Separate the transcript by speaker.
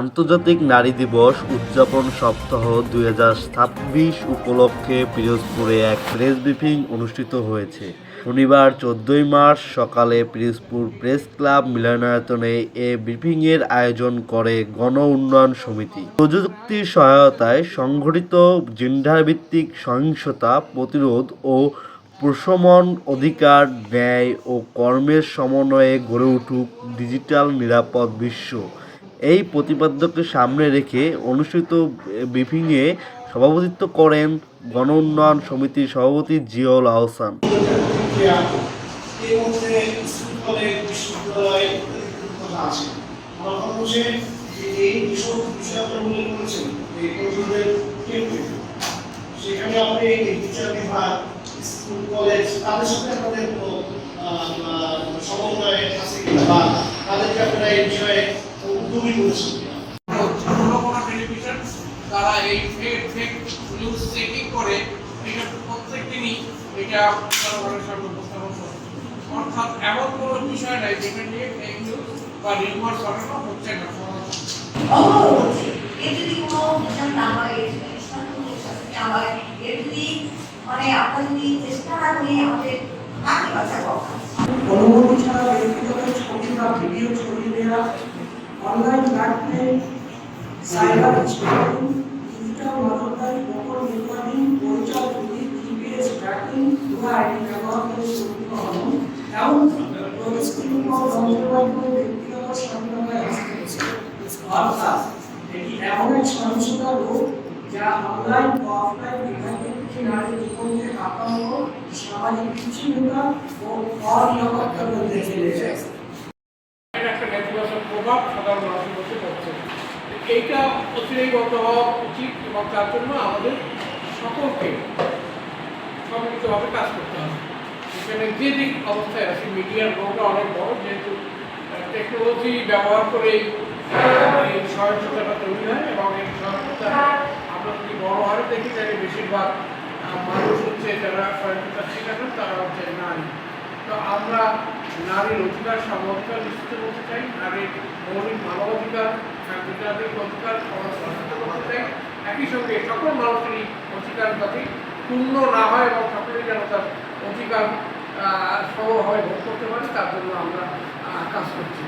Speaker 1: আন্তর্জাতিক নারী দিবস উদযাপন সপ্তাহ 2026 উপলক্ষে পিরোজপুরে এক প্রেস ব্রিফিং অনুষ্ঠিত হয়েছে। শনিবার 14 মার্চ সকালে পিরোজপুর প্রেস ক্লাব মিলনায়তনে এ ব্রিফিংয়ের আয়োজন করে গণ উন্নয়ন সমিতি। প্রযুক্তির সহায়তায় সংঘটিত জেন্ডারভিত্তিক সহিংসতা প্রতিরোধ ও প্রশমন, অধিকার, ন্যায় ও কর্মের সমন্বয়ে গড়ে উঠুক ডিজিটাল নিরাপদ বিশ্ব। এই প্রতিপাদ্যকে সামনে রেখে অনুষ্ঠিত ব্রিফিংয়ে সভাপতিত্ব করেন গণ উন্নয়ন সমিতির সভাপতি জিয়াউল আহসান।
Speaker 2: সেখানে আপনি টিচার বিভাগ, স্কুল, কলেজ তাদের সাথে আপনাদের কোনো সমন্বয় আছে কিনা বা তাদেরকে আপনারা এই বিষয়ে উদ্যোগী করেছেন কিনা?
Speaker 3: কোনো টেলিভিশন তারা এই ফেক নিউজ চেকিং করে এটা প্রত্যেক দিনই এটা জনগণের সামনে উপস্থাপন করে। অর্থাৎ এমন কোনো বিষয় নাই যেটা নিয়ে ফেক নিউজ বা রিউমার ছড়ানো হচ্ছে না।
Speaker 4: যদি কোনো মিশন না হয়, হয় এর যদি আমরা যদি চেষ্টা না করি আমাদের কাকে বাঁচাবো?
Speaker 5: অনুমতি ছাড়া ব্যক্তিগত ছবি বা ভিডিও ছড়িয়ে দেওয়া, online blackmail, cyber stacking, digital নজরদারি, গোপন নির্বাচন, পরিচয় চুরি, জিপিএস ট্র্যাকিং, ভুয়া আইডি ব্যবহার করে ছবি পাঠানো, এমনকি প্রযুক্তিনির্ভর যন্ত্রের মাধ্যমে ব্যক্তিগত স্বাধীনতায় আসতে অর্থাৎ এটি এমন এক সহিংসতা রূপ যা অনলাইন ও অফলাইন বিভাগে নারীর জীবনকে আতঙ্ক, সামাজিক বিচ্ছিন্নতা ও অনিরাপত্তার মধ্যে ফেলে যায়।
Speaker 3: একটা নেতিবাচক প্রভাব সাধারণ মানুষের মধ্যে পড়ছে। এইটা অচিরেই বন্ধ হওয়া উচিত এবং তার জন্য আমাদের সকলকে সম্মিলিতভাবে কাজ করতে হবে। এখানে যে দিক অবস্থায় আছে, মিডিয়ার রোলটা অনেক বড়, যেহেতু টেকনোলজি ব্যবহার করে এই সহিংসতাটা তৈরি হয় এবং এই সহিংসতা আমরা যদি বড় হারে দেখি তাহলে বেশিরভাগ মানুষ হচ্ছে যারা সহিংসতার শিকার হন তারা হচ্ছে নারী। তো আমরা নারীর অধিকার সমর্থন নিশ্চিত করতে চাই, নারীর মৌলিক মানবাধিকার, সাংবিধানিক অধিকার সংরক্ষিত করতে চাই। একই সঙ্গে সকল মানুষেরই অধিকার যাতে পূর্ণ না হয় এবং সকলেই যেন তার অধিকার সমভাবে ভোগ করতে পারে তার জন্য আমরা কাজ করছি।